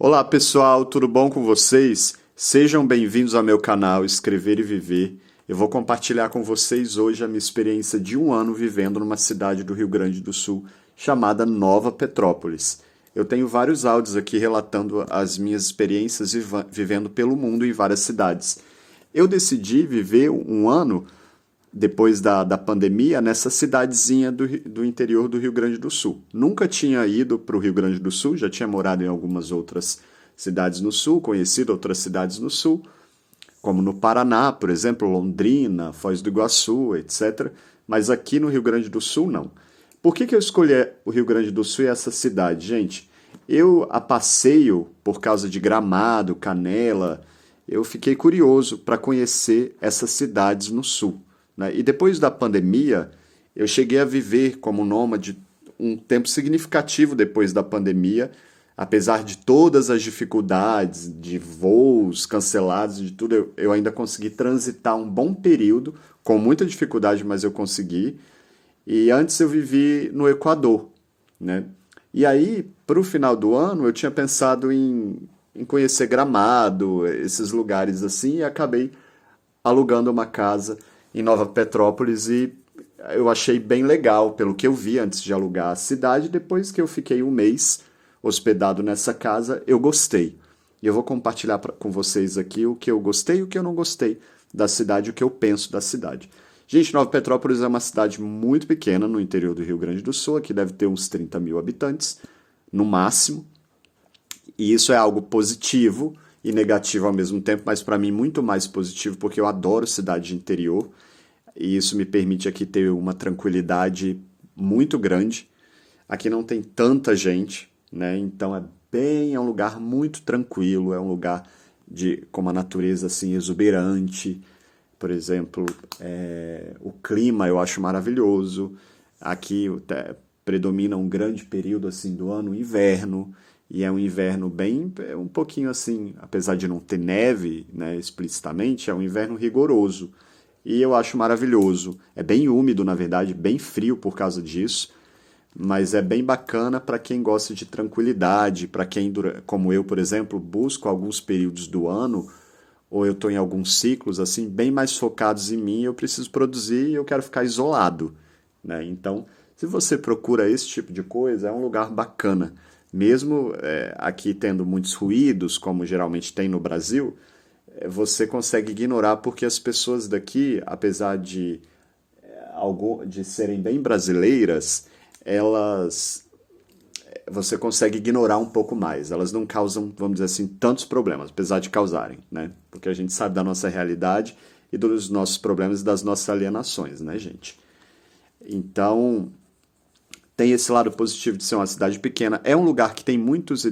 Olá pessoal, tudo bom com vocês? Sejam bem-vindos ao meu canal Escrever e Viver. Eu vou compartilhar com vocês hoje a minha experiência de um ano vivendo numa cidade do Rio Grande do Sul chamada Nova Petrópolis. Eu tenho vários áudios aqui relatando as minhas experiências vivendo pelo mundo em várias cidades. Eu decidi viver um ano depois da pandemia, nessa cidadezinha do interior do Rio Grande do Sul. Nunca tinha ido para o Rio Grande do Sul, já tinha morado em algumas outras cidades no Sul, conhecido outras cidades no Sul, como no Paraná, por exemplo, Londrina, Foz do Iguaçu, etc. Mas aqui no Rio Grande do Sul, não. Por que eu escolhi o Rio Grande do Sul e essa cidade? Gente, eu a passeio por causa de Gramado, Canela, eu fiquei curioso para conhecer essas cidades no Sul, né? E depois da pandemia, eu cheguei a viver como nômade um tempo significativo depois da pandemia, apesar de todas as dificuldades, de voos cancelados, de tudo, eu ainda consegui transitar um bom período, com muita dificuldade, mas eu consegui. E antes eu vivi no Equador, né? E aí, para o final do ano, eu tinha pensado em conhecer Gramado, esses lugares assim, e acabei alugando uma casa em Nova Petrópolis e eu achei bem legal, pelo que eu vi antes de alugar a cidade. Depois que eu fiquei um mês hospedado nessa casa, eu gostei. E eu vou compartilhar com vocês aqui o que eu gostei e o que eu não gostei da cidade, o que eu penso da cidade. Gente, Nova Petrópolis é uma cidade muito pequena no interior do Rio Grande do Sul, aqui deve ter uns 30 mil habitantes, no máximo. E isso é algo positivo e negativo ao mesmo tempo, mas para mim muito mais positivo, porque eu adoro cidade de interior e isso me permite aqui ter uma tranquilidade muito grande. Aqui não tem tanta gente, né? Então é um lugar muito tranquilo, é um lugar com uma natureza assim exuberante. Por exemplo, o clima eu acho maravilhoso. Aqui predomina um grande período assim do ano, o inverno. E é um inverno um pouquinho assim, apesar de não ter neve, né, explicitamente, é um inverno rigoroso. E eu acho maravilhoso. É bem úmido, na verdade, bem frio por causa disso, mas é bem bacana para quem gosta de tranquilidade, para quem, como eu, por exemplo, busco alguns períodos do ano, ou eu estou em alguns ciclos assim, bem mais focados em mim, eu preciso produzir e eu quero ficar isolado, né? Então, se você procura esse tipo de coisa, é um lugar bacana. Mesmo aqui tendo muitos ruídos, como geralmente tem no Brasil, você consegue ignorar porque as pessoas daqui, apesar de serem bem brasileiras, você consegue ignorar um pouco mais. Elas não causam, vamos dizer assim, tantos problemas, apesar de causarem, né? Porque a gente sabe da nossa realidade e dos nossos problemas e das nossas alienações, né, gente? Então, tem esse lado positivo de ser uma cidade pequena. É um lugar que tem muitos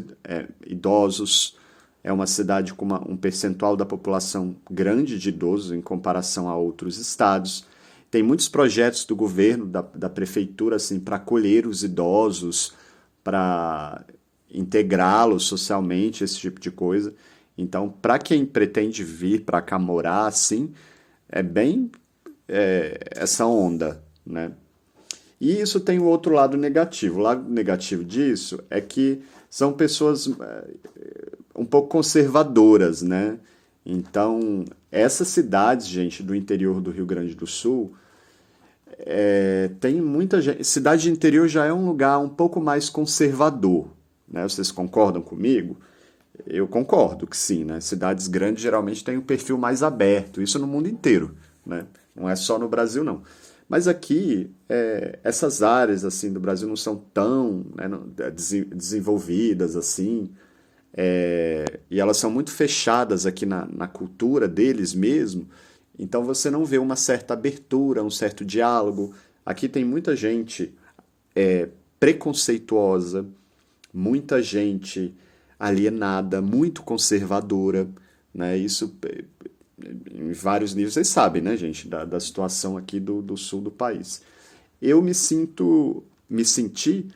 idosos. É uma cidade com um percentual da população grande de idosos em comparação a outros estados. Tem muitos projetos do governo, da prefeitura, assim, para acolher os idosos, para integrá-los socialmente, esse tipo de coisa. Então, para quem pretende vir para cá morar, assim, é bem essa onda, né? E isso tem o outro lado negativo. O lado negativo disso é que são pessoas um pouco conservadoras, né? Então, essas cidades, gente, do interior do Rio Grande do Sul, tem muita gente. Cidade de interior já é um lugar um pouco mais conservador, né? Vocês concordam comigo? Eu concordo que sim, né? Cidades grandes geralmente têm um perfil mais aberto, isso no mundo inteiro, né? Não é só no Brasil, não. Mas aqui, essas áreas assim do Brasil não são tão, né, desenvolvidas assim, e elas são muito fechadas aqui na cultura deles mesmo, então você não vê uma certa abertura, um certo diálogo. Aqui tem muita gente preconceituosa, muita gente alienada, muito conservadora, né? Isso em vários níveis, vocês sabem, né, gente, da situação aqui do sul do país. Eu me senti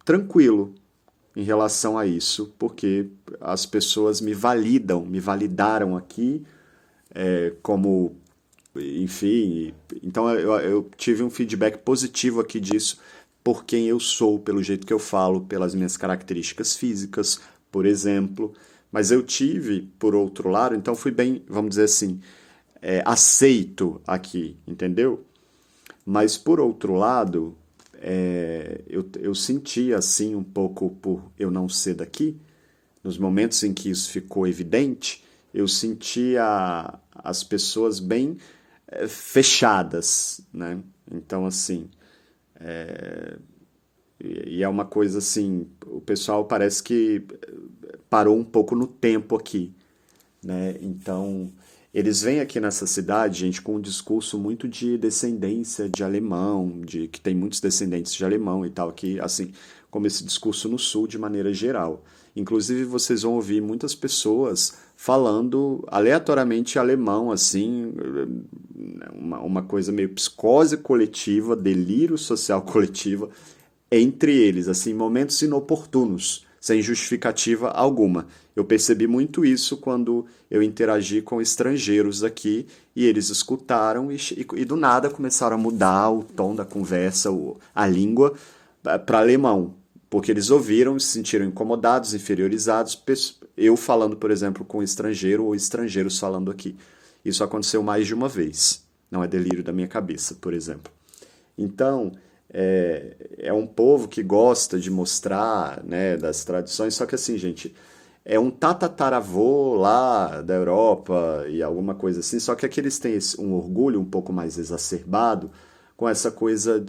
tranquilo em relação a isso, porque as pessoas me validaram aqui como, enfim, então eu tive um feedback positivo aqui disso, por quem eu sou, pelo jeito que eu falo, pelas minhas características físicas, por exemplo. Mas eu tive, por outro lado, então fui bem, vamos dizer assim, aceito aqui, entendeu? Mas, por outro lado, eu senti assim um pouco por eu não ser daqui, nos momentos em que isso ficou evidente, eu sentia as pessoas bem fechadas, né? Então, assim, e é uma coisa assim, o pessoal parece que parou um pouco no tempo aqui, né? Então, eles vêm aqui nessa cidade, gente, com um discurso muito de descendência de alemão, de que tem muitos descendentes de alemão e tal, que assim, como esse discurso no sul de maneira geral. Inclusive, vocês vão ouvir muitas pessoas falando aleatoriamente alemão, assim, uma coisa meio psicose coletiva, delírio social coletiva entre eles, assim, momentos inoportunos, sem justificativa alguma. Eu percebi muito isso quando eu interagi com estrangeiros aqui e eles escutaram e do nada começaram a mudar o tom da conversa, a língua, para alemão, porque eles ouviram, se sentiram incomodados, inferiorizados, eu falando, por exemplo, com estrangeiro ou estrangeiros falando aqui. Isso aconteceu mais de uma vez. Não é delírio da minha cabeça, por exemplo. Então, é um povo que gosta de mostrar, né, das tradições, só que assim, gente, é um tatataravô lá da Europa e alguma coisa assim, só que aqui eles têm um orgulho um pouco mais exacerbado com essa coisa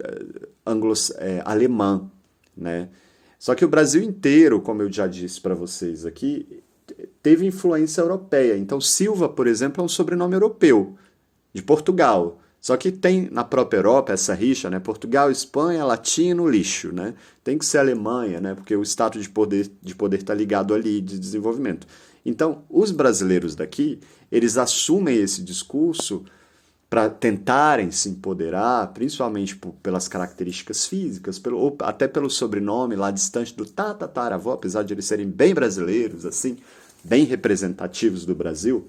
alemã, né? Só que o Brasil inteiro, como eu já disse para vocês aqui, teve influência europeia. Então, Silva, por exemplo, é um sobrenome europeu, de Portugal. Só que tem na própria Europa essa rixa, né? Portugal, Espanha, latino, lixo, né? Tem que ser Alemanha, né? Porque o status de poder está ligado ali de desenvolvimento. Então, os brasileiros daqui, eles assumem esse discurso para tentarem se empoderar, principalmente pelas características físicas, ou até pelo sobrenome lá distante do tataravô, apesar de eles serem bem brasileiros, assim, bem representativos do Brasil,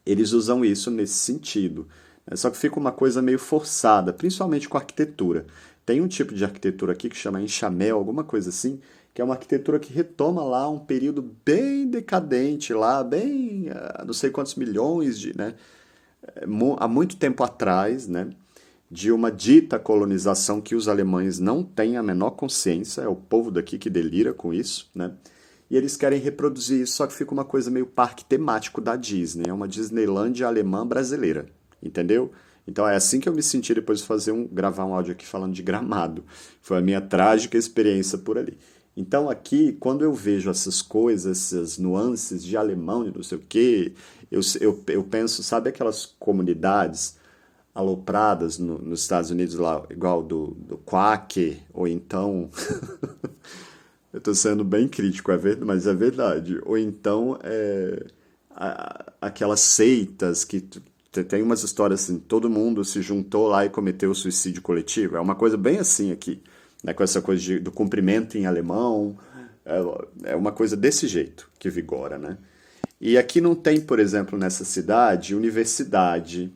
eles usam isso nesse sentido. Só que fica uma coisa meio forçada, principalmente com a arquitetura. Tem um tipo de arquitetura aqui que chama enxamel, alguma coisa assim, que é uma arquitetura que retoma lá um período bem decadente lá, bem, não sei quantos milhões de, né, há muito tempo atrás, né, de uma dita colonização que os alemães não têm a menor consciência, é o povo daqui que delira com isso, né? E eles querem reproduzir isso, só que fica uma coisa meio parque temático da Disney, é uma Disneylândia alemã brasileira, entendeu? Então é assim que eu me senti depois de gravar um áudio aqui falando de Gramado. Foi a minha trágica experiência por ali. Então aqui, quando eu vejo essas coisas, essas nuances de alemão, de não sei o quê, eu penso, sabe aquelas comunidades alopradas nos Estados Unidos, lá, igual do Quaker, ou então... eu estou sendo bem crítico, mas é verdade. Ou então aquelas seitas que tem umas histórias assim, todo mundo se juntou lá e cometeu suicídio coletivo. É uma coisa bem assim aqui, né? Com essa coisa do cumprimento em alemão. É uma coisa desse jeito que vigora, né? E aqui não tem, por exemplo, nessa cidade, universidade.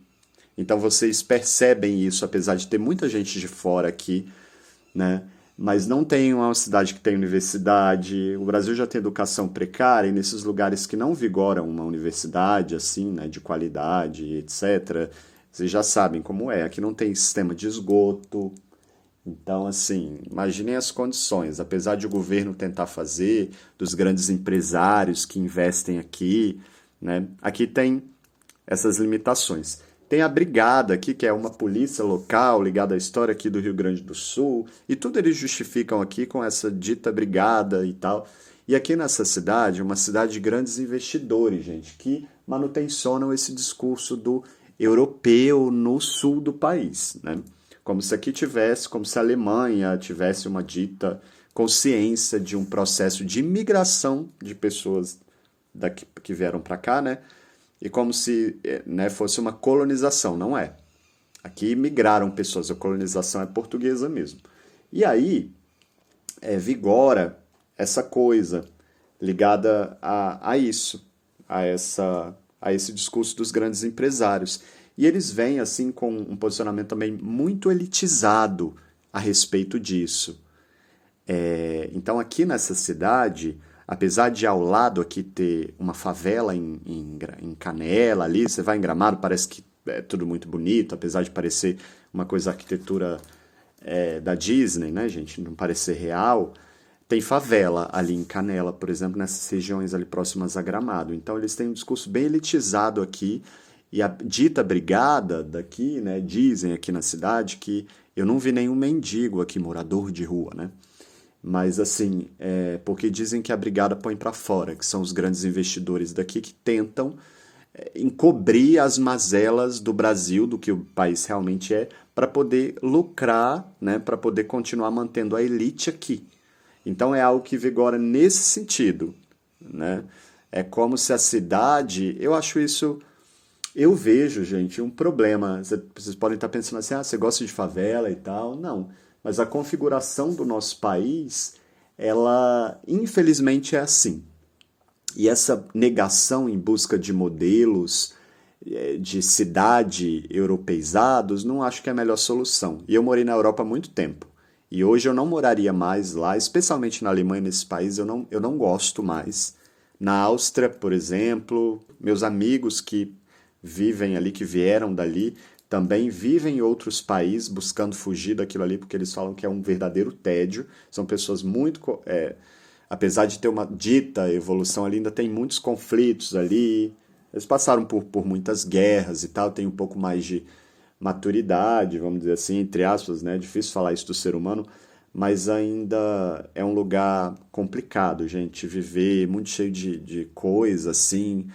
Então vocês percebem isso, apesar de ter muita gente de fora aqui, né? Mas não tem uma cidade que tem universidade. O Brasil já tem educação precária e nesses lugares que não vigoram uma universidade assim, né, de qualidade, etc. Vocês já sabem como é. Aqui não tem sistema de esgoto. Então, assim, imaginem as condições. Apesar de o governo tentar fazer, dos grandes empresários que investem aqui, né, aqui tem essas limitações. Tem a Brigada aqui, que é uma polícia local ligada à história aqui do Rio Grande do Sul, e tudo eles justificam aqui com essa dita brigada e tal. E aqui nessa cidade, uma cidade de grandes investidores, gente, que manutencionam esse discurso do europeu no sul do país, né? Como se aqui tivesse, como se a Alemanha tivesse uma dita consciência de um processo de imigração de pessoas daqui, que vieram para cá, né? E como se, né, fosse uma colonização, não é. Aqui migraram pessoas, a colonização é portuguesa mesmo. E aí vigora essa coisa ligada a isso, a esse discurso dos grandes empresários. E eles vêm assim com um posicionamento também muito elitizado a respeito disso. Então aqui nessa cidade Apesar de ao lado aqui ter uma favela em Canela ali, você vai em Gramado, parece que é tudo muito bonito, apesar de parecer uma coisa arquitetura da Disney, né, gente? Não parecer real. Tem favela ali em Canela, por exemplo, nessas regiões ali próximas a Gramado. Então eles têm um discurso bem elitizado aqui. E a dita brigada daqui, né, dizem aqui na cidade que eu não vi nenhum mendigo aqui, morador de rua, né? Mas assim, porque dizem que a brigada põe para fora, que são os grandes investidores daqui que tentam encobrir as mazelas do Brasil, do que o país realmente é, para poder lucrar, né, para poder continuar mantendo a elite aqui. Então é algo que vigora nesse sentido, né? É como se a cidade, eu acho isso, eu vejo, gente, um problema. Vocês podem estar pensando assim, ah, você gosta de favela e tal. Não, mas a configuração do nosso país, ela infelizmente é assim. E essa negação em busca de modelos de cidade europeizados, não acho que é a melhor solução. E eu morei na Europa há muito tempo. E hoje eu não moraria mais lá, especialmente na Alemanha, nesse país, eu não gosto mais. Na Áustria, por exemplo, meus amigos que vivem ali, que vieram dali, também vivem em outros países buscando fugir daquilo ali, porque eles falam que é um verdadeiro tédio. São pessoas muito. Apesar de ter uma dita evolução ali, ainda tem muitos conflitos ali. Eles passaram por muitas guerras e tal, tem um pouco mais de maturidade, vamos dizer assim, entre aspas, né? É difícil falar isso do ser humano, mas ainda é um lugar complicado, gente, viver muito cheio de coisa, assim.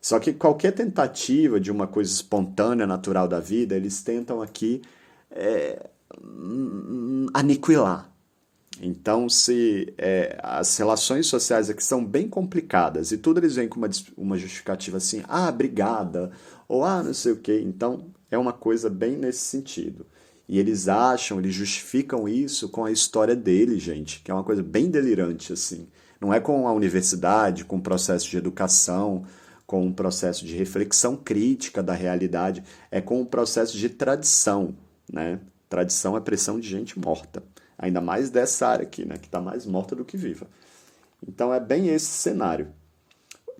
Só que qualquer tentativa de uma coisa espontânea, natural da vida, eles tentam aqui aniquilar. Então, se as relações sociais aqui são bem complicadas e tudo eles vêm com uma justificativa assim, ah, brigada, ou ah, não sei o quê. Então, é uma coisa bem nesse sentido. E eles acham, eles justificam isso com a história dele, gente, que é uma coisa bem delirante, assim. Não é com a universidade, com o processo de educação, com um processo de reflexão crítica da realidade, é com o processo de tradição, né? Tradição é pressão de gente morta. Ainda mais dessa área aqui, né? Que está mais morta do que viva. Então é bem esse cenário.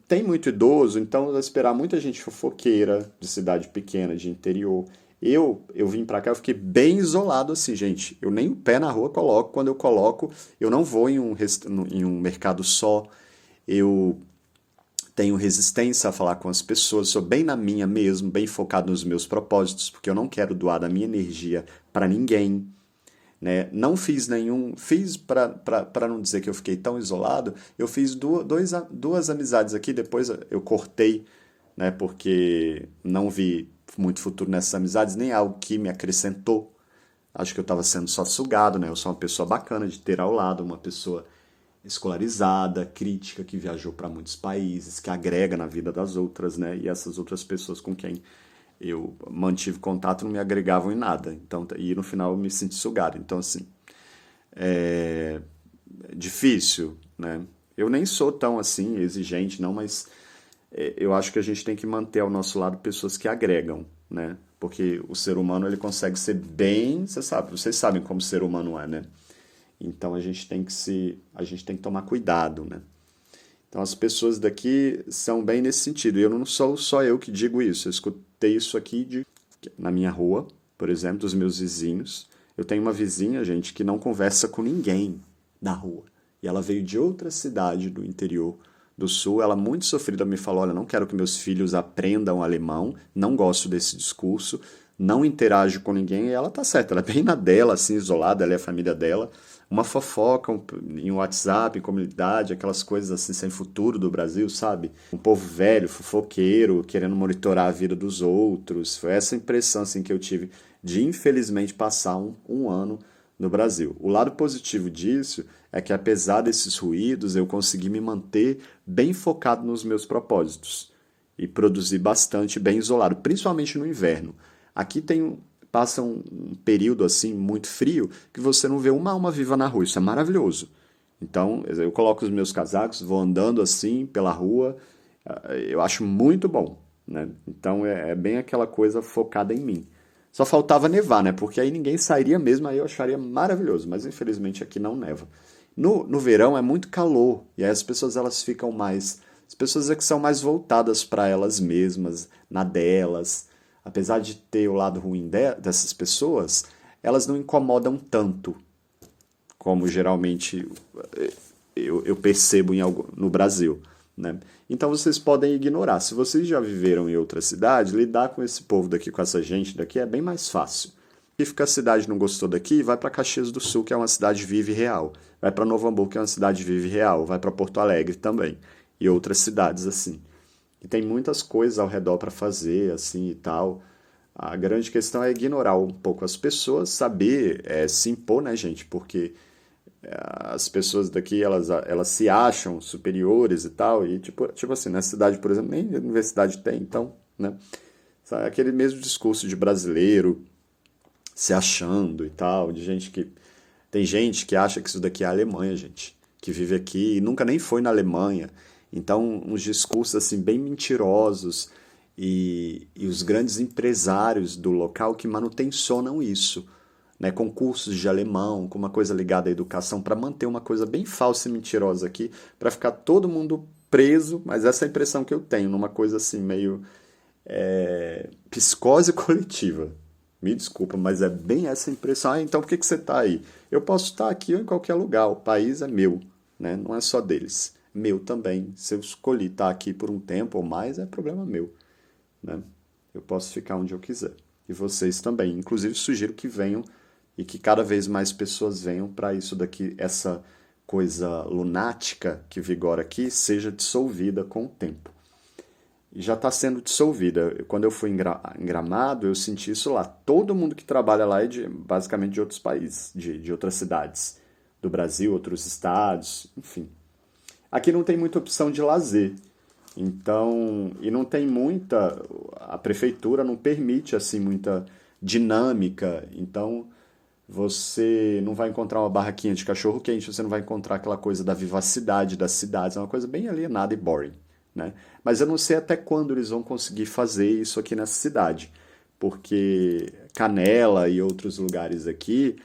Tem muito idoso, então vai esperar muita gente fofoqueira, de cidade pequena, de interior. Eu vim pra cá, eu fiquei bem isolado assim, gente. Eu nem o pé na rua coloco. Quando eu coloco, eu não vou em um mercado só. Eu tenho resistência a falar com as pessoas, sou bem na minha mesmo, bem focado nos meus propósitos, porque eu não quero doar da minha energia para ninguém, né? Não fiz nenhum, fiz para não dizer que eu fiquei tão isolado, eu fiz duas amizades aqui, depois eu cortei, né? Porque não vi muito futuro nessas amizades, nem algo que me acrescentou. Acho que eu estava sendo só sugado, né? Eu sou uma pessoa bacana de ter ao lado, uma pessoa escolarizada, crítica, que viajou para muitos países, que agrega na vida das outras, né? E essas outras pessoas com quem eu mantive contato não me agregavam em nada. Então, e no final eu me senti sugado. Então, assim, é difícil, né? Eu nem sou tão assim exigente, não, mas eu acho que a gente tem que manter ao nosso lado pessoas que agregam, né? Porque o ser humano ele consegue ser bem, vocês sabem como o ser humano é, né? Então a gente tem que tomar cuidado, né? Então as pessoas daqui são bem nesse sentido. E eu não sou só eu que digo isso. Eu escutei isso aqui na minha rua, por exemplo, dos meus vizinhos. Eu tenho uma vizinha, gente, que não conversa com ninguém na rua. E ela veio de outra cidade do interior do sul. Ela muito sofrida me falou, olha, não quero que meus filhos aprendam alemão, não gosto desse discurso, não interajo com ninguém. E ela tá certa, ela é bem na dela, assim, isolada, ela é a família dela. Uma fofoca em WhatsApp, em comunidade, aquelas coisas assim sem futuro do Brasil, sabe? Um povo velho, fofoqueiro, querendo monitorar a vida dos outros. Foi essa impressão assim, que eu tive de, infelizmente, passar um ano no Brasil. O lado positivo disso é que, apesar desses ruídos, eu consegui me manter bem focado nos meus propósitos e produzir bastante bem isolado, principalmente no inverno. Aqui passa um período assim muito frio que você não vê uma alma viva na rua. Isso é maravilhoso. Então, eu coloco os meus casacos, vou andando assim pela rua, eu acho muito bom, né? Então, é bem aquela coisa focada em mim. Só faltava nevar, né? Porque aí ninguém sairia mesmo, aí eu acharia maravilhoso. Mas, infelizmente, aqui não neva. No verão é muito calor, e aí as pessoas elas ficam mais. As pessoas é que são mais voltadas para elas mesmas, na delas. Apesar de ter o lado ruim dessas pessoas, elas não incomodam tanto, como geralmente eu percebo no Brasil. Né? Então vocês podem ignorar. Se vocês já viveram em outra cidade, lidar com esse povo daqui, com essa gente daqui, é bem mais fácil. E fica a cidade não gostou daqui, vai para Caxias do Sul, que é uma cidade vive real. Vai para Novo Hamburgo, que é uma cidade vive real. Vai para Porto Alegre também. E outras cidades assim. E tem muitas coisas ao redor para fazer, assim e tal. A grande questão é ignorar um pouco as pessoas, saber se impor, né, gente? Porque as pessoas daqui, elas se acham superiores e tal. E, tipo assim, na cidade, por exemplo, nem universidade tem, então, né? Sabe, aquele mesmo discurso de brasileiro se achando e tal, de gente que... Tem gente que acha que isso daqui é a Alemanha, gente, que vive aqui e nunca nem foi na Alemanha. Então, uns discursos assim bem mentirosos e os grandes empresários do local que manutencionam isso, né, com cursos de alemão, com uma coisa ligada à educação, para manter uma coisa bem falsa e mentirosa aqui, para ficar todo mundo preso, mas essa é a impressão que eu tenho, numa coisa assim meio psicose coletiva. Me desculpa, mas é bem essa impressão. Ah, então por que você está aí? Eu posso estar aqui ou em qualquer lugar, o país é meu, né? Não é só deles. Meu também. Se eu escolhi estar aqui por um tempo ou mais, é problema meu, né? Eu posso ficar onde eu quiser. E vocês também. Inclusive, sugiro que venham e que cada vez mais pessoas venham para isso daqui, essa coisa lunática que vigora aqui, seja dissolvida com o tempo. E já está sendo dissolvida. Quando eu fui em Gramado, eu senti isso lá. Todo mundo que trabalha lá é basicamente de outros países, de outras cidades, do Brasil, outros estados, enfim. Aqui não tem muita opção de lazer. Então, e não tem muita, a prefeitura não permite assim muita dinâmica. Então, você não vai encontrar uma barraquinha de cachorro quente, você não vai encontrar aquela coisa da vivacidade das cidades, é uma coisa bem alienada e boring, né? Mas eu não sei até quando eles vão conseguir fazer isso aqui nessa cidade, porque Canela e outros lugares aqui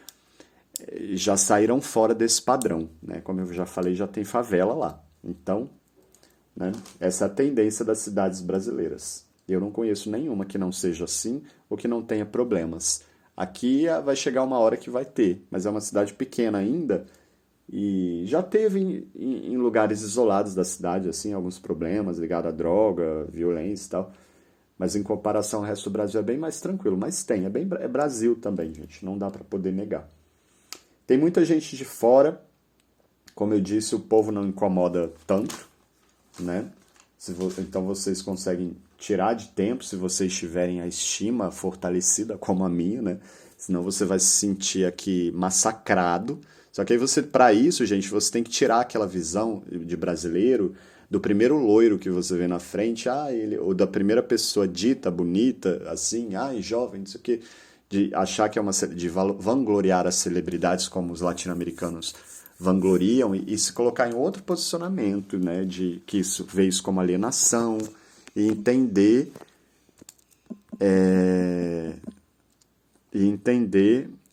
já saíram fora desse padrão, né? Como eu já falei, já tem favela lá. Então, né, essa é a tendência das cidades brasileiras. Eu não conheço nenhuma que não seja assim ou que não tenha problemas. Aqui vai chegar uma hora que vai ter, mas é uma cidade pequena ainda e já teve em lugares isolados da cidade assim alguns problemas ligados à droga, violência e tal. Mas em comparação ao resto do Brasil é bem mais tranquilo. Mas tem, é Brasil também, gente. Não dá para poder negar. Tem muita gente de fora, como eu disse, o povo não incomoda tanto, né? Então vocês conseguem tirar de tempo se vocês tiverem a estima fortalecida como a minha, né? Senão você vai se sentir aqui massacrado. Só que aí você, para isso, gente, você tem que tirar aquela visão de brasileiro do primeiro loiro que você vê na frente, ou da primeira pessoa dita, bonita, assim, jovem, não sei o quê, de achar que é de vangloriar as celebridades como os latino-americanos vangloriam e se colocar em outro posicionamento, né, de que isso vê isso como alienação e entender,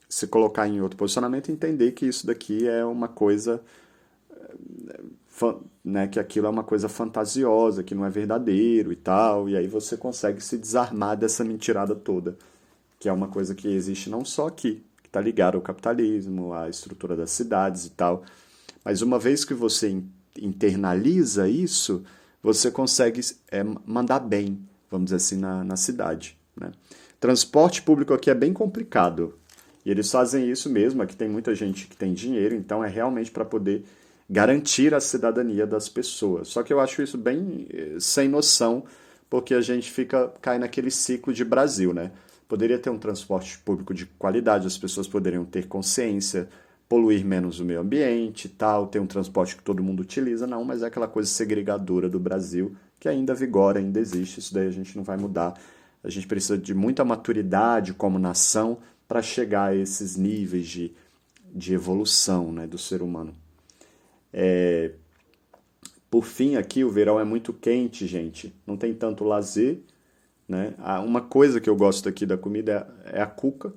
se colocar em outro posicionamento e entender que isso daqui é uma coisa, né, que aquilo é uma coisa fantasiosa, que não é verdadeiro e tal, e aí você consegue se desarmar dessa mentirada toda, que é uma coisa que existe não só aqui, que está ligada ao capitalismo, à estrutura das cidades e tal, mas uma vez que você internaliza isso, você consegue mandar bem, vamos dizer assim, na cidade, né? Transporte público aqui é bem complicado, e eles fazem isso mesmo, aqui tem muita gente que tem dinheiro, então é realmente para poder garantir a cidadania das pessoas. Só que eu acho isso bem sem noção, porque a gente cai naquele ciclo de Brasil, né? Poderia ter um transporte público de qualidade, as pessoas poderiam ter consciência, poluir menos o meio ambiente e tal, ter um transporte que todo mundo utiliza, não, mas é aquela coisa segregadora do Brasil que ainda vigora, ainda existe, isso daí a gente não vai mudar. A gente precisa de muita maturidade como nação para chegar a esses níveis de evolução, né, do ser humano. Por fim, aqui o verão é muito quente, gente. Não tem tanto lazer, né? Uma coisa que eu gosto aqui da comida é a cuca.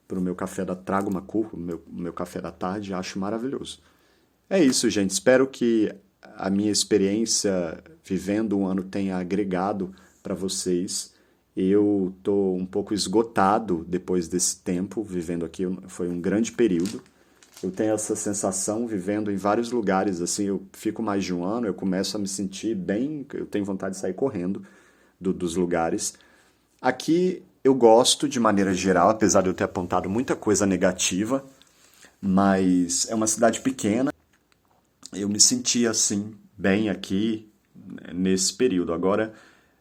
Para o meu café trago uma cuca, o meu café da tarde, acho maravilhoso. É isso, gente. Espero que a minha experiência vivendo um ano tenha agregado para vocês. Eu tô um pouco esgotado depois desse tempo vivendo aqui. Foi um grande período. Eu tenho essa sensação vivendo em vários lugares, assim, eu fico mais de um ano, eu começo a me sentir bem, eu tenho vontade de sair correndo dos lugares. Aqui eu gosto de maneira geral, apesar de eu ter apontado muita coisa negativa, mas é uma cidade pequena, eu me senti assim, bem aqui, né, nesse período. Agora,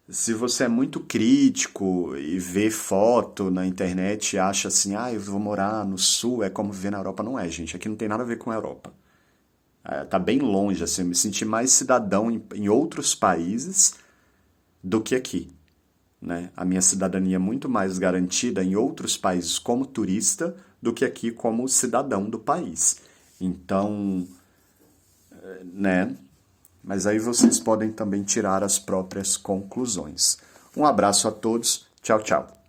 se você é muito crítico e vê foto na internet e acha assim, ah, eu vou morar no sul, é como viver na Europa, não é, gente. Aqui não tem nada a ver com a Europa. É, tá bem longe, assim, eu me senti mais cidadão em outros países do que aqui, né? A minha cidadania é muito mais garantida em outros países como turista do que aqui como cidadão do país. Então, né? Mas aí vocês podem também tirar as próprias conclusões. Um abraço a todos. Tchau, tchau.